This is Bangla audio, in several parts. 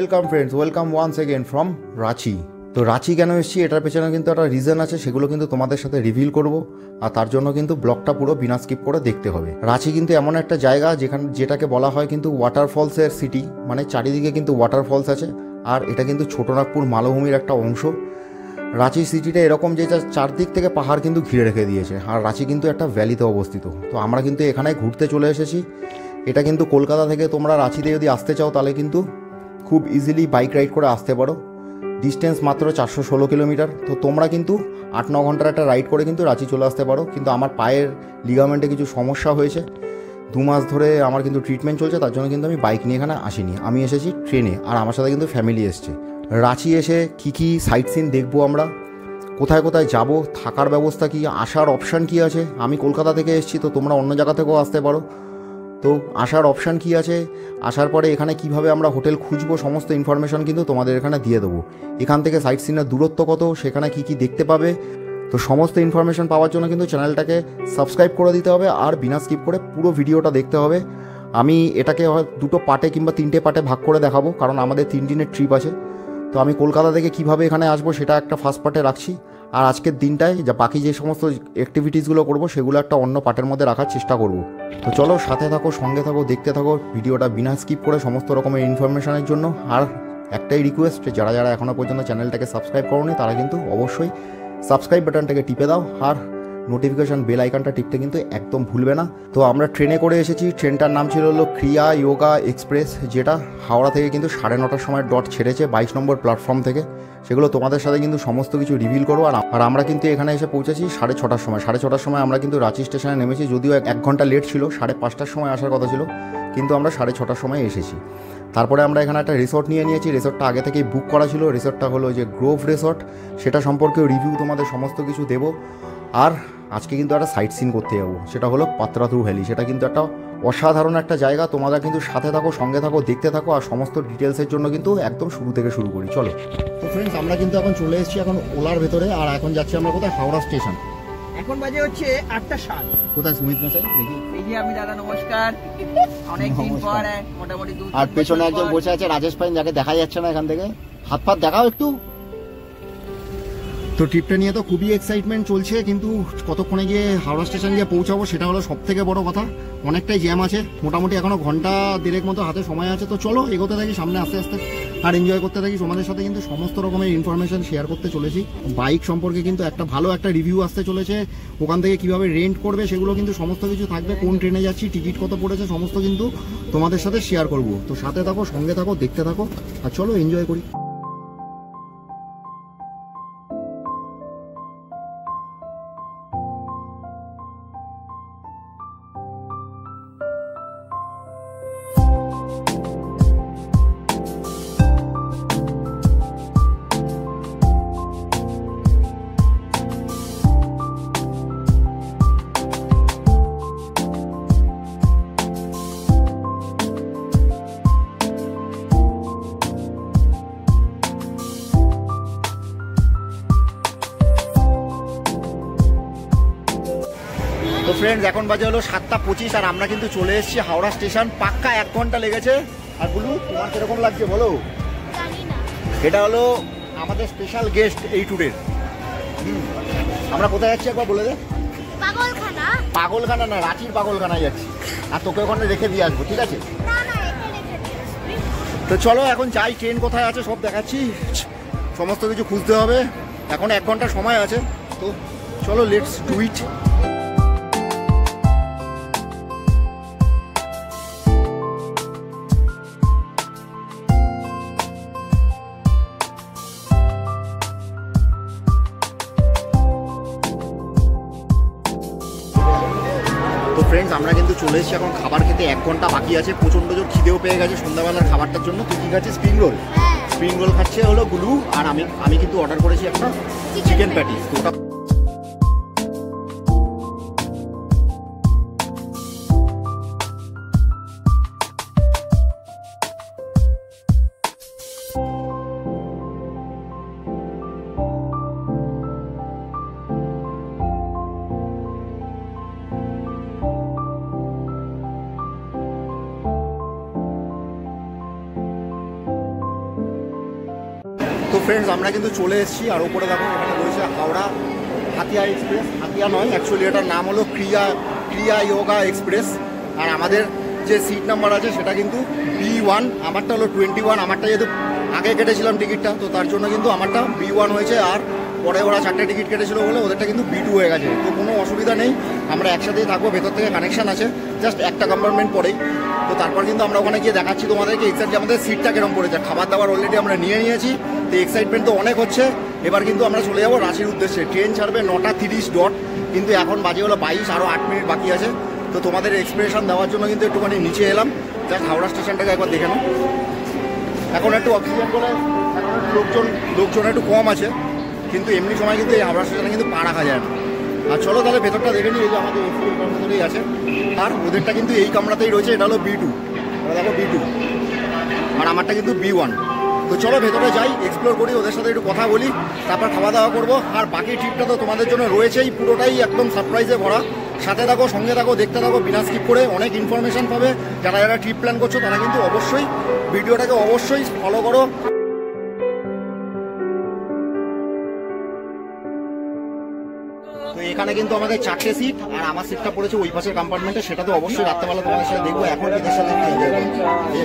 Welcome friends, welcome once again from Ranchi. তো রাঁচি কেন এসেছি এটার পেছনে কিন্তু একটা রিজন আছে, সেগুলো কিন্তু তোমাদের সাথে রিভিল করব। আর তার জন্য কিন্তু ব্লগটা পুরো বিনা স্কিপ করে দেখতে হবে। রাঁচি কিন্তু এমন একটা জায়গা যেটাকে বলা হয় কিন্তু ওয়াটারফলসের সিটি, মানে চারিদিকে কিন্তু ওয়াটারফলস আছে। আর এটা কিন্তু ছোটনাগপুর মালভূমির একটা অংশ। রাঁচি সিটিটা এরকম যে চারদিক থেকে পাহাড় কিন্তু ঘিরে রেখে দিয়েছে, আর রাঁচি কিন্তু একটা ভ্যালিতে অবস্থিত। তো আমরা কিন্তু এখানে ঘুরতে চলে এসেছি। এটা কিন্তু কলকাতা থেকে তোমরা রাঁচিতে যদি আসতে চাও তাহলে কিন্তু খুব ইজিলি বাইক রাইড করে আসতে পারো। ডিস্টেন্স মাত্র 416 কিলোমিটার। তো তোমরা কিন্তু 8-9 ঘন্টার একটা রাইড করে কিন্তু রাঁচি চলে আসতে পারো। কিন্তু আমার পায়ের লিগামেন্টে কিছু সমস্যা হয়েছে, 2 মাস ধরে আমার কিন্তু ট্রিটমেন্ট চলছে, তার জন্য কিন্তু আমি বাইক নিয়ে এখানে আসিনি, আমি এসেছি ট্রেনে। আর আমার সাথে কিন্তু ফ্যামিলি এসছে। রাঁচি এসে কী সাইট সিন দেখবো, আমরা কোথায় কোথায় যাব, থাকার ব্যবস্থা কী, আসার অপশান কী আছে। আমি কলকাতা থেকে এসেছি, তো তোমরা অন্য জায়গা থেকেও আসতে পারো। তো আসার অপশান কী আছে, আসার পরে এখানে কিভাবে আমরা হোটেল খুঁজবো, সমস্ত ইনফরমেশন কিন্তু তোমাদের এখানে দিয়ে দেবো। এখান থেকে সাইট সিনের দূরত্ব কত, সেখানে কী দেখতে পাবে, তো সমস্ত ইনফরমেশন পাওয়ার জন্য কিন্তু চ্যানেলটাকে সাবস্ক্রাইব করে দিতে হবে আর বিনা স্কিপ করে পুরো ভিডিওটা দেখতে হবে। আমি এটাকে দুটো পার্টে কিংবা 3টে পার্টে ভাগ করে দেখাবো, কারণ আমাদের 3 দিনের ট্রিপ আছে। তো আমি কলকাতা থেকে কিভাবে এখানে আসবো সেটা একটা ফার্স্ট পার্টে রাখছি, আর আজকের দিনটায় বাকি যে সমস্ত অ্যাক্টিভিটিসগুলো করবো সেগুলো একটা অন্য পার্টের মধ্যে রাখার চেষ্টা করব। তো চলো, সাথে থাকো, সঙ্গে থাকো, দেখতে থাকো ভিডিওটা বিনা স্কিপ করে সমস্ত রকমের ইনফরমেশনের জন্য। আর একটাই রিকোয়েস্ট, যারা যারা এখনও পর্যন্ত চ্যানেলটাকে সাবস্ক্রাইব করোনি তারা কিন্তু অবশ্যই সাবস্ক্রাইব বাটনটাকে টিপে দাও, আর নোটিফিকেশান বেল আইকনটা টিপতে কিন্তু একদম ভুলবে না। তো আমরা ট্রেনে করে এসেছি। ট্রেনটার নাম ছিল ক্রিয়া যোগা এক্সপ্রেস, যেটা হাওড়া থেকে কিন্তু 9:30টার সময় ডট ছেড়েছে 22 নম্বর প্ল্যাটফর্ম থেকে। সেগুলো তোমাদের সাথে কিন্তু সমস্ত কিছু রিভিল করবো। আর আমরা কিন্তু এখানে এসে পৌঁছেছি 6:30টার সময়। 6:30টার সময় আমরা কিন্তু রাঁচি স্টেশনে নেমেছি, যদিও 1 ঘন্টা লেট ছিল, 5:30টার সময় আসার কথা ছিল, কিন্তু আমরা 6:30টার সময় এসেছি। তারপরে আমরা এখানে একটা রিসর্ট নিয়েছি। রিসর্টটা আগে থেকেই বুক করা ছিল। রিসর্টটা হলো যে গ্রোভ রিসর্ট, সেটা সম্পর্কেও রিভিউ তোমাদের সমস্ত কিছু দেবো। আর আজকে কিন্তু একটা সাইট সিন করতে যাবো, সেটা হলো পাত্রাতু ভ্যালি। সেটা কিন্তু একটা অসাধারণ একটা জায়গা। তোমরা কিন্তু সাথে থাকো, সঙ্গে থাকো, দেখতে থাকো। আর সমস্ত ডিটেলসের জন্য কিন্তু একদম শুরু থেকে শুরু করি, চলো। তো ফ্রেন্ডস, আমরা কিন্তু এখন চলে এসেছি এখন ওলার ভেতরে। আর এখন যাচ্ছি আমরা কোথায়, হাওড়া স্টেশন। এখন বাজে হচ্ছে 8:07। কোথায় সুমিত মশাই? দেখি এই যে আমি, দাদা নমস্কার। অনেকদিন পর মোটামুটি 2 আর পেছনে একজন বসে আছে, রাজেশ পাইন, যাকে দেখা যাচ্ছে না এখান থেকে। হাত পাত দেখাও একটু। তো ট্রিপটা নিয়ে তো খুবই এক্সাইটমেন্ট চলছে, কিন্তু কতক্ষণে গিয়ে হাওড়া স্টেশন গিয়ে পৌঁছাবো সেটা হলো সব থেকে বড় কথা। অনেকটাই জ্যাম আছে, মোটামুটি এখনো 1.5 মতো হাতে সময় আছে। তো চলো এগোতে থাকি সামনে আস্তে আস্তে, আর এনজয় করতে থাকি। তোমাদের সাথে কিন্তু সমস্ত রকমের ইনফরমেশন শেয়ার করতে চলেছি। বাইক সম্পর্কে কিন্তু ভালো একটা রিভিউ আসতে চলেছে। ওখান থেকে কিভাবে রেন্ট করবে সেগুলো কিন্তু সমস্ত কিছু থাকবে। কোন ট্রেনে যাচ্ছি, টিকিট কত পড়েছে, সমস্ত কিন্তু তোমাদের সাথে শেয়ার করব। তো সাথে থাকো, সঙ্গে থাকো, দেখতে থাকো, আর চলো এনজয় করি। তো ফ্রেন্ডস, এখন বাজে হলো 7:25, আর আমরা কিন্তু চলে এসেছি হাওড়া স্টেশন। পাক্কা 1 ঘন্টা লেগেছে। আর বলু, তোমার কিরকম লাগছে বলো? এটা হলো আমাদের স্পেশাল গেস্ট এই ট্যুরের। আমরা কোথায় যাচ্ছি একবার বলে দে। পাগলখানা না, রাঁচির পাগলখানায় যাচ্ছি। আর তোকে ওখানে রেখে দিয়ে আসবো, ঠিক আছে? তো চলো এখন যাই, ট্রেন কোথায় আছে সব দেখাচ্ছি। সমস্ত কিছু খুঁজতে হবে, এখন 1 ঘন্টা সময় আছে। তো চলো, লেটস ডু ইট। তো ফ্রেন্ডস, আমরা কিন্তু চলে এসেছি এখন খাবার খেতে। 1 ঘন্টা বাকি আছে। প্রচণ্ড জোর খিদেও পেয়ে গেছে সন্ধ্যাবেলার খাবারটার জন্য। তুই কি খাচ্ছিস? স্প্রিং রোল খাচ্ছে হলো গুলু। আর আমি কিন্তু অর্ডার করেছি একটা চিকেন প্যাটি। তো ওটা ফ্রেন্ডস আমরা কিন্তু চলে এসেছি, আর উপরে দেখো এখানে রয়েছে হাওড়া হাতিয়া এক্সপ্রেস। হাতিয়া নয়, অ্যাকচুয়ালি এটার নাম হলো ক্রিয়া যোগা এক্সপ্রেস। আর আমাদের যে সিট নাম্বার আছে সেটা কিন্তু B1, আমারটা হলো 21। আমারটা যেহেতু আগে কেটেছিলাম টিকিটটা, তো তার জন্য কিন্তু আমারটা B1 হয়েছে। আর পরে ওরা 4টে টিকিট কেটেছিল বলে ওদেরটা কিন্তু B2 হয়ে গেছে। তো কোনো অসুবিধা নেই, আমরা একসাথেই থাকবো, ভেতর থেকে কানেকশান আছে, জাস্ট একটা কম্পার্টমেন্ট পরেই। তো তারপর কিন্তু আমরা ওখানে গিয়ে দেখাচ্ছি তোমাদেরকে এক্সাক্টলি আমাদের সিটটা কেরম পড়েছে। খাবার দাবার অলরেডি আমরা নিয়ে নিয়েছি, তো এক্সাইটমেন্ট তো অনেক হচ্ছে। এবার কিন্তু আমরা চলে যাবো রাঁচির উদ্দেশ্যে। ট্রেন ছাড়বে 9:30 ডট, কিন্তু এখন বাজে হলো 22, আরও 8 মিনিট বাকি আছে। তো তোমাদের এক্সপ্রেশন দেওয়ার জন্য কিন্তু একটুখানি নিচে এলাম, জাস্ট হাওড়া স্টেশনটাকে একবার দেখে নাও। এখন একটু অক্সিজেন করে লোকজন একটু কম আছে, কিন্তু এমনি সময় কিন্তু এই হাওড়া স্টেশনে কিন্তু পা রাখা যায় না। আর চলো তাহলে ভেতরটা দেখে নিই। এই যে আমাদের এসি এই ভেতরেই আছে, আর ওদেরটা কিন্তু এই কামরাতেই রয়েছে। এটা হলো B2, দেখো B2, আর আমারটা কিন্তু B1। তো চলো ভেতরে যাই, এক্সপ্লোর করি, ওদের সাথে একটু কথা বলি, তারপর খাওয়া দাওয়া করবো। আর বাকি ট্রিপটা তো তোমাদের জন্য রয়েছেই, পুরোটাই একদম সারপ্রাইজে ভরা। সাথে থাকো, সঙ্গে থাকো, দেখতে থাকো, বিনা স্কিপ করে। অনেক ইনফরমেশন পাবে। যারা যারা ট্রিপ প্ল্যান করছো তারা কিন্তু অবশ্যই ভিডিওটাকে অবশ্যই ফলো করো। তো এখানে কিন্তু আমাদের 4টে সিট, আর আমার সিটটা পড়েছে ওই পাশের কম্পার্টমেন্টে। সেটা তো অবশ্যই রাত্রেবেলা তোমাদের সাথে দেখবো। এখন এদের সাথে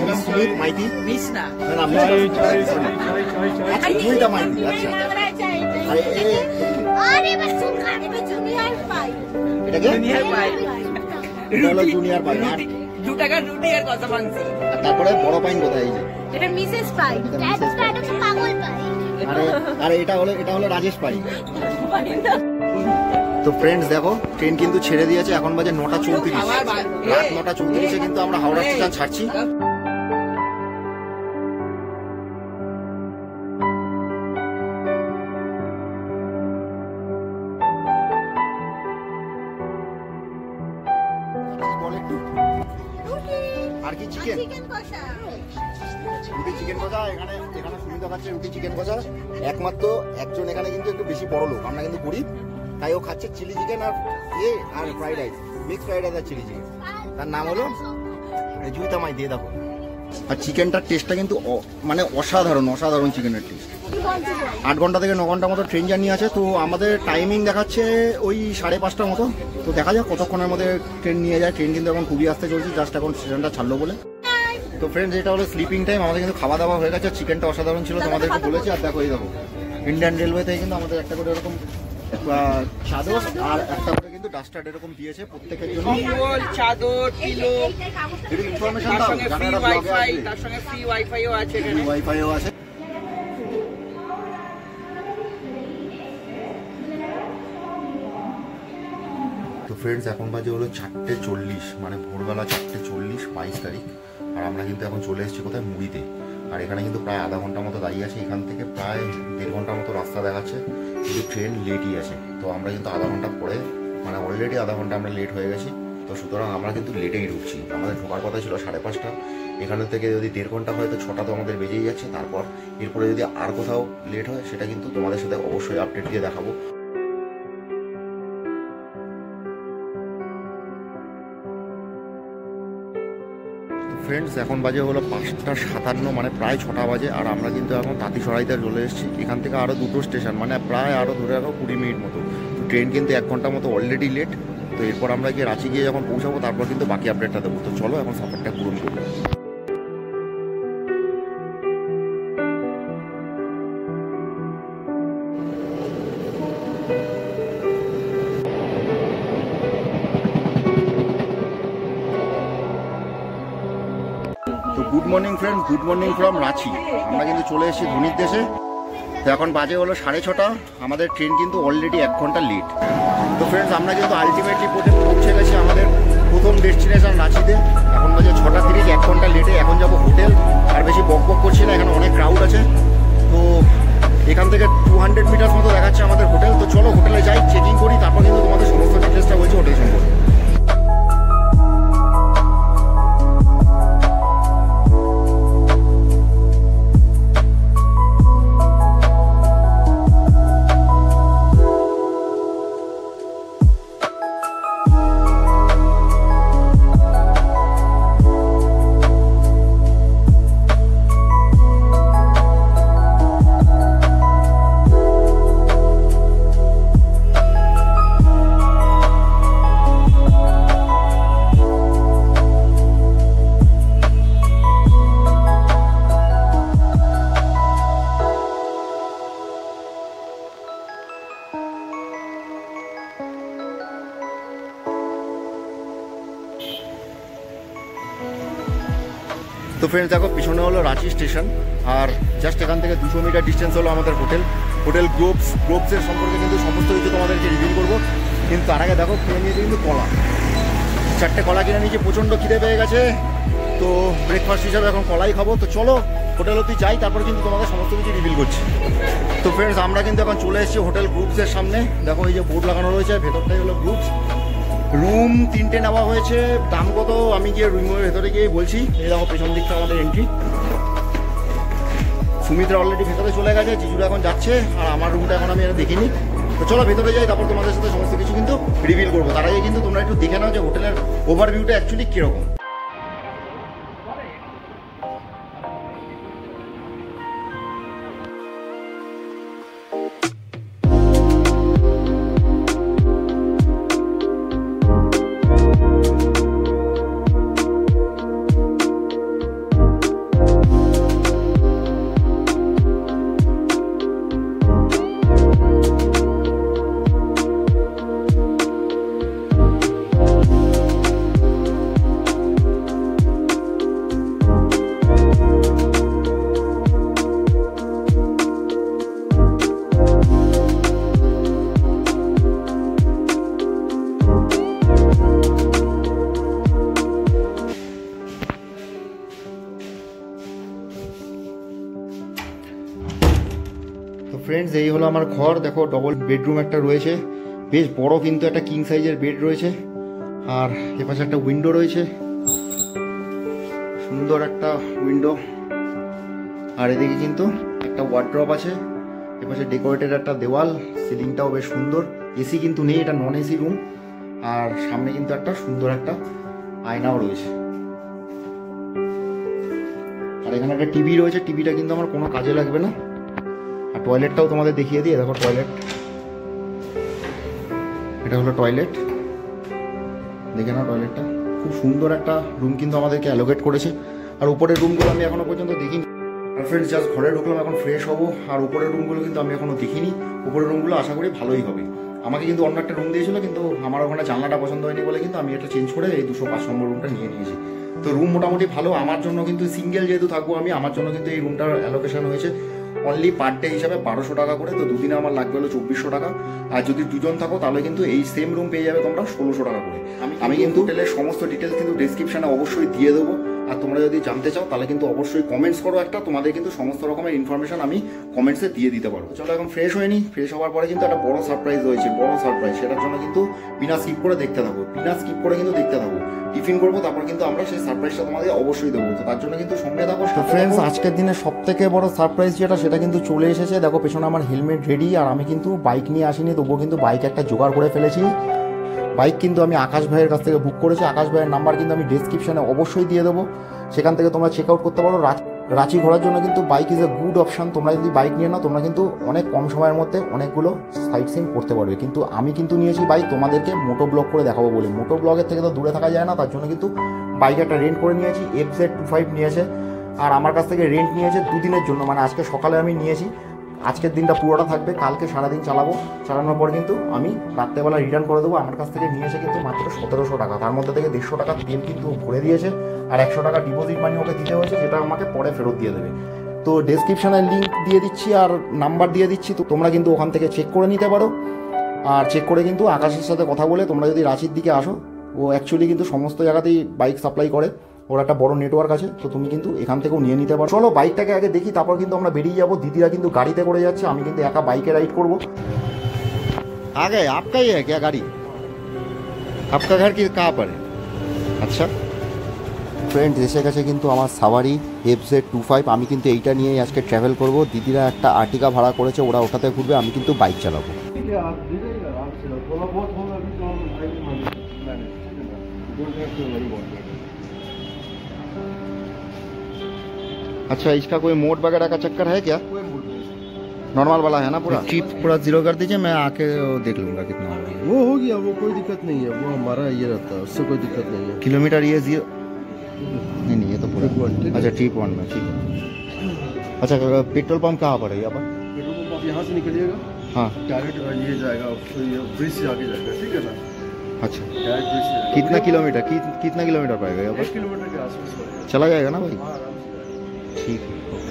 মিস সুমিত মাইতি, মিস না, দুইটা মাইতি। আচ্ছা, এটাকে এটা হলো জুনিয়র পাইন। আর 2 টাকার রুটি আর কথা মাংস। তারপরে বড় পাইন কোথায়? এই যে এটা মিসেস পাই, এটা পাগল পাই। আরে এটা হলো রাজেশ পাই। তো ফ্রেন্ডস দেখো, ট্রেন কিন্তু ছেড়ে দিয়েছে। এখন বাজে 9:34, রাত 9:34-এ কিন্তু আমরা হাওড়া স্টেশন ছাড়ছি। আর কি চিকেন কষা, রুটি চিকেন কষা। এখানে সুবিধা খাচ্ছে রুটি চিকেন কষা। একমাত্র একজন এখানে কিন্তু একটু বেশি বড় লোক, আমরা কিন্তু গরিব, তাই ও খাচ্ছে চিলি চিকেন আর আর fried rice, mix fried rice আর চিলি চিকেন। তার নাম হলো জুইতা মাই। দিয়ে দেখো, আর চিকেনটার টেস্টটা কিন্তু মানে অসাধারণ চিকেনের টেস্ট। 8 ঘন্টা থেকে 9 ঘন্টা মতো ট্রেন জার্নি আছে। তো আমাদের টাইমিং দেখাচ্ছে ওই 5:30টার মতো। তো দেখা যাক কতক্ষণের মধ্যে ট্রেন নিয়ে যায়। ট্রেন কিন্তু এখন খুবই আসতে চলছে, জাস্ট এখন স্টেশনটা ছাড়লো বলে। তো ফ্রেন্ডস এটা হলো স্লিপিং টাইম। আমাদের কিন্তু খাওয়া দাওয়া হয়ে গেছে। চিকেনটা অসাধারণ ছিল, তোমাদেরকে বলেছি। আর দেখো, এই দেখো ইন্ডিয়ান রেলওয়ে থেকে কিন্তু আমাদের একটা করে এরকম চাদর আর একটা করে কিন্তু ডাস্টার এরকম দিয়েছে প্রত্যেকের জন্য। চাদর, পিলো, এর ইনফরমেশন দাও, তার সঙ্গে ফ্রি ওয়াইফাইও আছে, এখানে ওয়াইফাইও আছে। তো ফ্রেন্ডস এখন বাজে হলো 4:40, মানে ভোরবেলা 4:40, 22 তারিখ। আর আমরা কিন্তু এখন চলে এসেছি কোথায়? মুড়িতে। আর এখানে কিন্তু প্রায় আধা ঘন্টা মতো দাঁড়িয়ে আছে। এখান থেকে প্রায় 1.5 ঘন্টার মতো রাস্তা দেখাচ্ছে, কিন্তু ট্রেন লেটই আছে। তো আমরা কিন্তু আধা ঘন্টা পরে, মানে অলরেডি আধা ঘন্টা আমরা লেট হয়ে গেছি। তো সুতরাং আমরা কিন্তু লেটেই ঢুকছি। আমাদের ঢোকার কথা ছিল 5:30। এখানে থেকে যদি 1.5 ঘন্টা হয় তো 6টা তো আমাদের বেজেই যাচ্ছে। তারপর এরপরে যদি আর কোথাও লেট হয় সেটা কিন্তু তোমাদের সাথে অবশ্যই আপডেট দিয়ে দেখাবো। ফ্রেন্ডস এখন বাজে হলো 5:57, মানে প্রায় 6টা বাজে। আর আমরা কিন্তু এখন তাঁতিসরাইতে চলে এসেছি। এখান থেকে আরও 2টো স্টেশন, মানে প্রায় আরও ধরে রাখো 20 মিনিট মতো। তো ট্রেন কিন্তু 1 ঘন্টা মতো অলরেডি লেট। তো এরপর আমরা গিয়ে রাঁচি গিয়ে যখন পৌঁছাবো তারপর কিন্তু বাকি আপডেটটা দেবো। তো চলো এখন সফরটা পূরণ করবো। তো good morning friend, good morning from Ranchi. আমরা কিন্তু চলে এসেছি ধুনির দেশে। তো এখন বাজে হলো 6:30। আমাদের ট্রেন কিন্তু অলরেডি 1 ঘন্টা লেট। তো ফ্রেন্ডস আমরা কিন্তু আলটিমেটলি পৌঁছে গেছি আমাদের প্রথম ডেস্টিনেশন রাঁচিতে। এখন বাজে 6:30, 1 ঘন্টা লেটে। এখন যাবো হোটেল। আর বেশি বক করছি না, এখানে অনেক ক্রাউড আছে। তো এখান থেকে 200 মিটার মতো দেখাচ্ছে আমাদের হোটেল। তো চলো হোটেলে যাই, চেকিং করি, তারপর কিন্তু তোমাদের সমস্ত ডিটেলসটা বলছি হোটেল সম্পর্কে। তো ফ্রেন্ডস দেখো পিছনে হলো রাঁচি স্টেশন, আর জাস্ট এখান থেকে 200 মিটার ডিস্টেন্স হলো আমাদের হোটেল গ্রোভসের সম্পর্কে কিন্তু সমস্ত কিছু তোমাদেরকে রিভিল করবো। কিন্তু তার আগে দেখো কিনে নিয়েছি কিন্তু কলা, 4টে কলা কিনে নিয়েছি, প্রচণ্ড খিদে পেয়ে গেছে। তো ব্রেকফাস্ট হিসাবে এখন কলাই খাবো। তো চলো হোটেল অবধি যাই, তারপর কিন্তু তোমাদের সমস্ত কিছু রিভিল করছি। তো ফ্রেন্ডস আমরা কিন্তু এখন চলে এসেছি হোটেল গ্রুপসের সামনে। দেখো এই যে বোর্ড লাগানো রয়েছে, ভেতরটাই হলো গ্রুপস। রুম 3টে নেওয়া হয়েছে, দাম কত আমি গিয়ে রুমের ভেতরে গিয়ে বলছি। এই দেখো পেছন দিকটা আমাদের এন্ট্রি। সুমিত্রা অলরেডি ভেতরে চলে গেছে, জিজুরা এখন যাচ্ছে, আর আমার রুমটা এখন আমি দেখিনি। তো চলো ভেতরে যাই, তারপর তোমাদের সাথে সমস্ত কিছু কিন্তু রিভিল করবো। তার আগে কিন্তু তোমরা একটু দেখে নাও যে হোটেলের ওভারভিউটা অ্যাকচুয়ালি কীরকম। ফ্রেন্ডস এই হলো আমার ঘর। দেখো ডবল বেডরুম একটা রয়েছে, বেশ বড় কিন্তু একটা কিং সাইজের বেড রয়েছে, আর এপাশে একটা উইন্ডো রয়েছে, সুন্দর একটা উইন্ডো। আর এদিকে কিন্তু একটা ওয়ার্ড্রপ আছে, এপাশে ডেকোরেটেড একটা দেওয়াল, সিলিংটাও বেশ সুন্দর। এসি কিন্তু নেই, এটা নন এসি রুম। আর সামনে কিন্তু একটা সুন্দর একটা আয়নাও রয়েছে, আর এখানে একটা টিভি রয়েছে। টিভিটা কিন্তু আমার কোনো কাজে লাগবে না। আর টয়লেটটাও তোমাদের দেখিয়ে দিই, দেখো টয়লেট, এটা হলো টয়লেট, দেখে নাও টয়লেটটা। খুব সুন্দর একটা রুম কিন্তু আমাদেরকে অ্যালোকেট করেছে। আর উপরের রুমগুলো আমি এখনো পর্যন্ত দেখিনি। আর ফ্রেন্ডস জাস্ট ঘরে ঢুকলাম, এখন ফ্রেশ হবো। আর উপরের রুমগুলো কিন্তু আমি এখনো দেখিনি। উপরের রুমগুলো আশা করি ভালোই হবে। আমাকে কিন্তু অন্য একটা রুম দিয়েছিল, কিন্তু আমার ওখানে জানলাটা পছন্দ হয়নি বলে কিন্তু আমি এটা চেঞ্জ করে এই 205 নম্বর রুমটা নিয়ে নিয়েছি। তো রুম মোটামুটি ভালো আমার জন্য, কিন্তু সিঙ্গেল যেহেতু থাকবো আমি, আমার জন্য কিন্তু এই রুমটার অ্যালোকেশন হয়েছে অনলি পার ডে হিসাবে 1200 টাকা করে। তো দুদিনে আমার লাগবে হলো 2400 টাকা। আর যদি দুজন থাকো তাহলে কিন্তু এই সেম রুম পেয়ে যাবে তোমরা 1600 টাকা করে। আমি কিন্তু হোটেলের সমস্ত ডিটেলস কিন্তু ডেসক্রিপশনে অবশ্যই দিয়ে দেবো। আর তোমরা যদি জানতে চাও তাহলে কিন্তু অবশ্যই কমেন্টস করো একটা, তোমাদের কিন্তু সমস্ত রকমের ইনফরমেশন আমি কমেন্টসে দিয়ে দিতে পারবো। চলো এখন ফ্রেশ হয়ে নিই। ফ্রেশ হওয়ার পরে কিন্তু একটা বড় সারপ্রাইজ রয়েছে, বড় সারপ্রাইজ। সেটার জন্য কিন্তু বিনা স্কিপ করে দেখতে থাকো, দেখতে থাকো। টিফিন করবো, তারপর কিন্তু আমরা সেই সারপ্রাইজটা তোমাদের অবশ্যই দেবো। তো তার জন্য কিন্তু সঙ্গে থাকো। ফ্রেন্ডস আজকের দিনে সব থেকে বড় সারপ্রাইজ সেটা কিন্তু চলে এসেছে। দেখো পেছনে আমার হেলমেট রেডি, আর আমি কিন্তু বাইক নিয়ে আসিনি, তবুও কিন্তু বাইক একটা জোগাড় করে ফেলেছি। বাইক কিন্তু আমি আকাশ ভাইয়ের কাছ থেকে বুক করেছি। আকাশ ভাইয়ের নাম্বার কিন্তু আমি ডেসক্রিপশনে অবশ্যই দিয়ে দেবো, সেখান থেকে তোমরা চেক আউট করতে পারো। রাঁচি ঘোরার জন্য কিন্তু bike is a good option. তোমরা যদি বাইক নিয়ে নাও তোমরা কিন্তু অনেক কম সময়ের মধ্যে অনেকগুলো সাইট সিন করতে পারবে। কিন্তু আমি কিন্তু নিয়েছি বাইক তোমাদেরকে মোটো ব্লগ করে দেখাবো বলে। মোটো ব্লগের থেকে তো দূরে থাকা যায় না, তার জন্য কিন্তু বাইক একটা রেন্ট করে নিয়েছি। FZ25 নিয়েছে, আর আমার কাছ থেকে রেন্ট নিয়েছে 2 দিনের জন্য। মানে আজকে সকালে আমি নিয়েছি, আজকের দিনটা পুরোটা থাকবে, কালকে সারাদিন চালাবো। চালানোর পর কিন্তু আমি রাত্রেবেলা রিটার্ন করে দেবো। আমার কাছ থেকে নিয়েছে কিন্তু মাত্র 1700 টাকা, তার মধ্যে থেকে 150 টাকা তেল কিন্তু ভরে দিয়েছে, আর 100 টাকা ডিপোজিট মানি ওকে দিতে হয়েছে, যেটা আমাকে পরে ফেরত দিয়ে দেবে। তো ডেসক্রিপশানে লিঙ্ক দিয়ে দিচ্ছি আর নাম্বার দিয়ে দিচ্ছি, তো তোমরা কিন্তু ওখান থেকে চেক করে নিতে পারো। আর চেক করে কিন্তু আকাশের সাথে কথা বলে তোমরা যদি রাঁচির দিকে আসো, ও অ্যাকচুয়ালি কিন্তু সমস্ত জায়গাতেই বাইক সাপ্লাই করে, ওর একটা বড় নেটওয়ার্ক আছে। তো তুমি কিন্তু এখান থেকেও নিয়ে নিতে পারো। চলো বাইকটাকে আগে দেখি, তারপর কিন্তু আমরা বেরিয়ে যাবো। দিদিরা কিন্তু গাড়িতে করে যাচ্ছে, আমি কিন্তু একা বাইকে রাইড করবো। আগে আপকাই হ্যাঁ ক্যা গাড়ি? আপকা ঘর কি কাহা পর? আচ্ছা ফ্রেন্ড এসে গেছে কিন্তু আমার সাওয়ারি FZ25। আমি কিন্তু এইটা নিয়েই আজকে ট্রাভেল করব। দিদিরা একটা আর্টিকা ভাড়া করেছে, ওরা ওটাতে ঘুরবে, আমি কিন্তু বাইক চালাবো। अच्छा इसका कोई मोड वगैरह का चक्कर है क्या? नॉर्मल वाला है ना पूरा? ट्रिप पूरा 0 कर दीजिए, मैं आके देख लूंगा कितना हो रहा है। वो हो गया, वो कोई दिक्कत नहीं है, वो हमारा ये रहता है, उससे कोई दिक्कत नहीं है। किलोमीटर ये 0 नहीं ये तो पूरा अच्छा ट्रिप 1 में ठीक है। अच्छा पेट्रोल पंप कहाँ पर है यहाँ पर? पेट्रोल पंप आप यहाँ से निकलिएगा, हाँ डायरेक्ट ये जाएगा, ब्रिज से आगे जाएगा, ठीक है ना? अच्छा डायरेक्ट ब्रिज से कितना किलोमीटर कितना किलोमीटर पड़ेगा यहाँ पर? 1 किलोमीटर के आसपास पड़ेगा। चला जाएगा ना भाई? हाँ, आराम से। ठीक है।